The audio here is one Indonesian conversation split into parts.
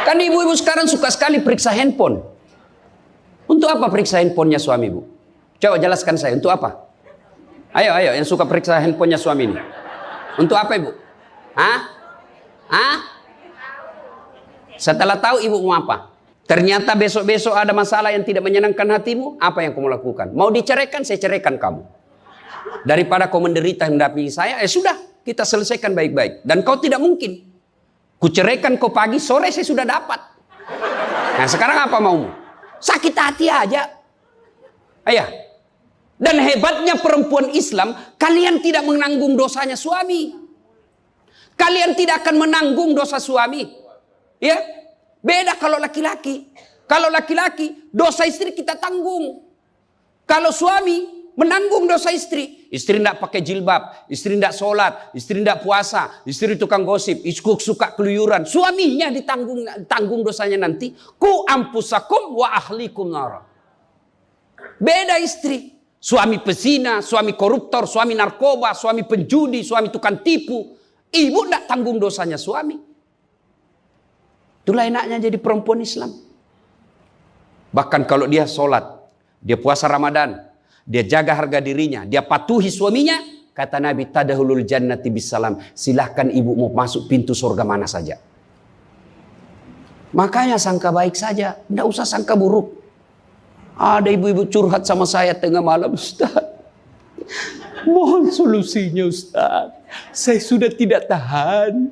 Kan ibu-ibu sekarang suka sekali periksa handphone. Untuk apa periksa handphonenya suami, Bu? Coba jelaskan saya, untuk apa? Ayo, yang suka periksa handphonenya suami ini. Untuk apa, Ibu? Hah? Setelah tahu ibu mau apa? Ternyata besok-besok ada masalah yang tidak menyenangkan hatimu, apa yang kamu lakukan? Mau diceraikan, saya ceraikan kamu. Daripada kau menderita mendampingi saya, sudah, kita selesaikan baik-baik. Dan kau tidak mungkin. Kuceraikan kau pagi, sore saya sudah dapat. Nah sekarang apa maumu? Sakit hati aja. Ayah. Dan hebatnya perempuan Islam, kalian tidak menanggung dosanya suami. Kalian tidak akan menanggung dosa suami. Ya, beda kalau laki-laki. Kalau laki-laki, dosa istri kita tanggung. Kalau suami menanggung dosa istri. Istri tidak pakai jilbab, istri tidak sholat, istri tidak puasa, istri tukang gosip, istri suka keluyuran. Suaminya ditanggung dosanya nanti. Ku ampusakum wa ahlikum nara. Beda istri. Suami pezina, suami koruptor, suami narkoba, suami penjudi, suami tukang tipu. Ibu tidak tanggung dosanya suami. Itulah enaknya jadi perempuan Islam. Bahkan kalau dia sholat, dia puasa Ramadan, dia jaga harga dirinya, dia patuhi suaminya, kata Nabi, tadahulul jannati bisalam. Silahkan ibu mau masuk pintu surga mana saja. Makanya sangka baik saja, tidak usah sangka buruk. Ada ibu-ibu curhat sama saya tengah malam, Ustaz. Mohon solusinya, Ustaz. Saya sudah tidak tahan.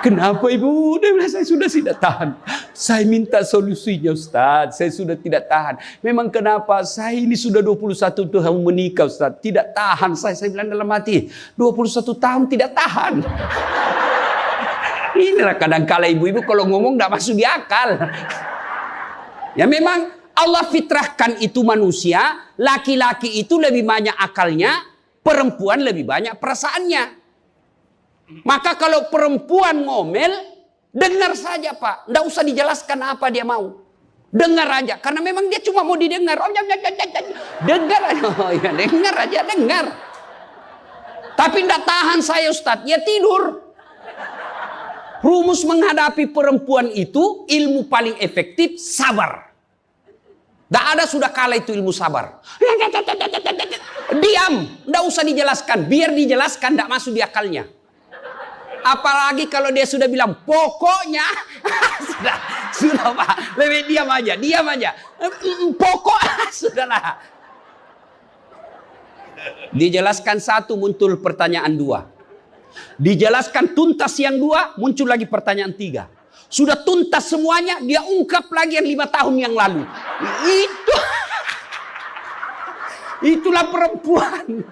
Kenapa ibu? Dia bilang, saya sudah tidak tahan. Saya minta solusinya, Ustaz. Saya sudah tidak tahan. Memang kenapa? Saya ini sudah 21 tahun menikah, Ustaz. Tidak tahan. Saya bilang dalam hati, 21 tahun tidak tahan. Inilah kadang-kala ibu-ibu kalau ngomong tidak masuk di akal. Ya memang Allah fitrahkan itu manusia. Laki-laki itu lebih banyak akalnya. Perempuan lebih banyak perasaannya. Maka kalau perempuan ngomel, dengar saja Pak. Tidak usah dijelaskan apa dia mau. Dengar aja. Karena memang dia cuma mau didengar. Dengar aja. Oh, ya, dengar aja, dengar. Tapi tidak tahan saya Ustadz. Ya tidur. Rumus menghadapi perempuan itu, ilmu paling efektif, sabar. Tidak ada sudah kalah itu ilmu sabar. Diam. Tidak usah dijelaskan. Biar dijelaskan tidak masuk di akalnya. Apalagi kalau dia sudah bilang pokoknya sudah Pak, lebih diam aja. Pokok sudahlah. Dijelaskan satu, muncul pertanyaan dua. Dijelaskan tuntas yang dua, muncul lagi pertanyaan tiga. Sudah tuntas semuanya, dia ungkap lagi yang 5 tahun yang lalu. Itulah perempuan.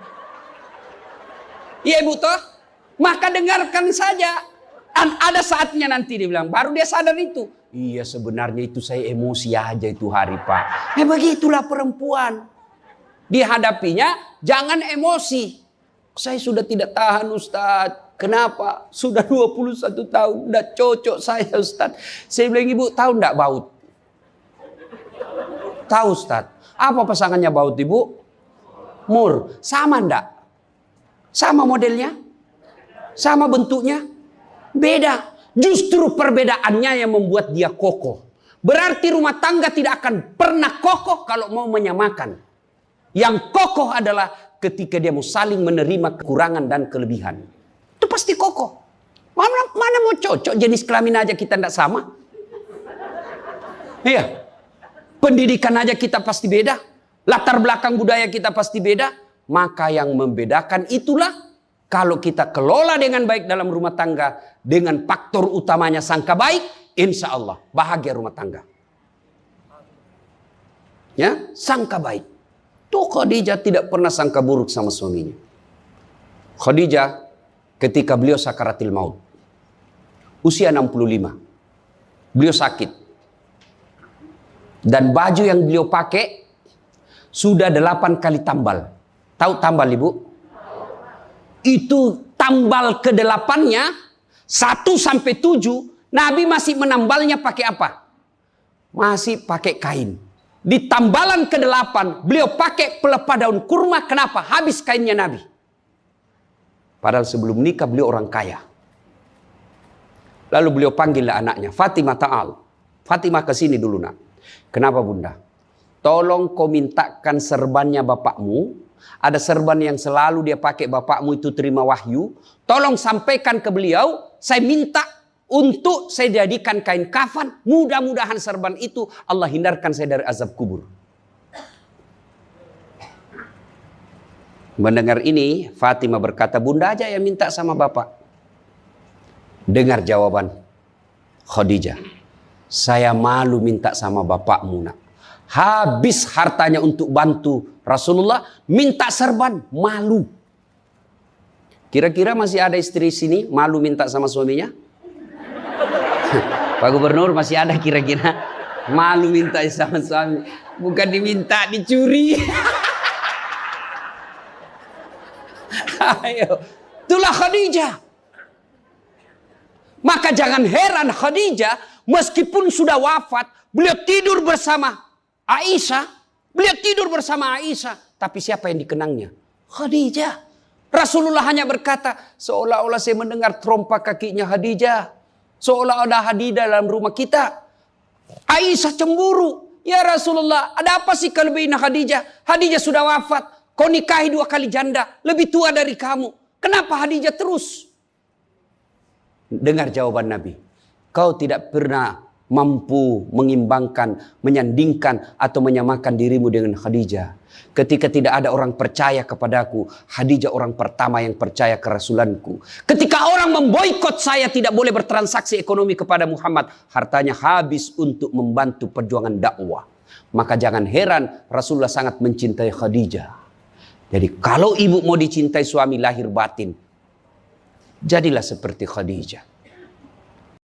Iya Ibu toh? Maka dengarkan saja. Dan ada saatnya nanti dia bilang, baru dia sadar itu. Iya sebenarnya itu saya emosi aja itu hari Pak. Begitulah perempuan. Dihadapinya jangan emosi. Saya sudah tidak tahan Ustaz. Kenapa? Sudah 21 tahun. Udah cocok saya Ustaz. Saya bilang ibu tahu enggak baut? Tahu Ustaz. Apa pasangannya baut ibu? Mur. Sama enggak? Sama modelnya? Sama bentuknya? Beda. Justru perbedaannya yang membuat dia kokoh. Berarti rumah tangga tidak akan pernah kokoh kalau mau menyamakan. Yang kokoh adalah ketika dia mau saling menerima kekurangan dan kelebihan. Itu pasti kokoh. Mana mau cocok jenis kelamin aja kita tidak sama. Iya. Pendidikan aja kita pasti beda. Latar belakang budaya kita pasti beda. Maka yang membedakan itulah kalau kita kelola dengan baik dalam rumah tangga, dengan faktor utamanya sangka baik, insya Allah bahagia rumah tangga. Ya, sangka baik. Tuh Khadijah tidak pernah sangka buruk sama suaminya. Khadijah ketika beliau sakaratil maut, usia 65, beliau sakit. Dan baju yang beliau pakai sudah 8 kali tambal. Tahu tambal Ibu? Itu tambal ke-8-nya 1 sampai 7 Nabi masih menambalnya pakai apa? Masih pakai kain. Di tambalan ke-8 beliau pakai pelepah daun kurma. Kenapa? Habis kainnya Nabi. Padahal sebelum nikah beliau orang kaya. Lalu beliau panggillah anaknya, Fatimah ta'al. Fatimah ke sini dulu nak. Kenapa bunda? Tolong kau mintakan serbannya bapakmu. Ada serban yang selalu dia pakai, bapakmu itu terima wahyu. Tolong sampaikan ke beliau, saya minta untuk saya jadikan kain kafan. Mudah-mudahan serban itu Allah hindarkan saya dari azab kubur. Mendengar ini, Fatimah berkata, bunda aja yang minta sama bapak. Dengar jawaban Khadijah. Saya malu minta sama bapakmu nak. Habis hartanya untuk bantu Rasulullah, minta serban, malu. Kira-kira masih ada istri sini malu minta sama suaminya? Pak Gubernur, masih ada kira-kira malu minta sama suami? Bukan diminta, dicuri. Ayo, itulah Khadijah. Maka jangan heran Khadijah meskipun sudah wafat, beliau tidur bersama Aisyah. Beliau tidur bersama Aisyah. Tapi siapa yang dikenangnya? Khadijah. Rasulullah hanya berkata, seolah-olah saya mendengar trompa kakinya Khadijah. Seolah ada Khadijah dalam rumah kita. Aisyah cemburu. Ya Rasulullah, ada apa sih kelebihan Khadijah? Khadijah sudah wafat. Kau nikahi 2 kali janda. Lebih tua dari kamu. Kenapa Khadijah terus? Dengar jawaban Nabi. Kau tidak pernah mampu mengimbangkan, menyandingkan atau menyamakan dirimu dengan Khadijah. Ketika tidak ada orang percaya kepadaku, Khadijah orang pertama yang percaya kerasulanku. Ketika orang memboikot saya tidak boleh bertransaksi ekonomi kepada Muhammad, hartanya habis untuk membantu perjuangan dakwah. Maka jangan heran Rasulullah sangat mencintai Khadijah. Jadi kalau ibu mau dicintai suami lahir batin, jadilah seperti Khadijah.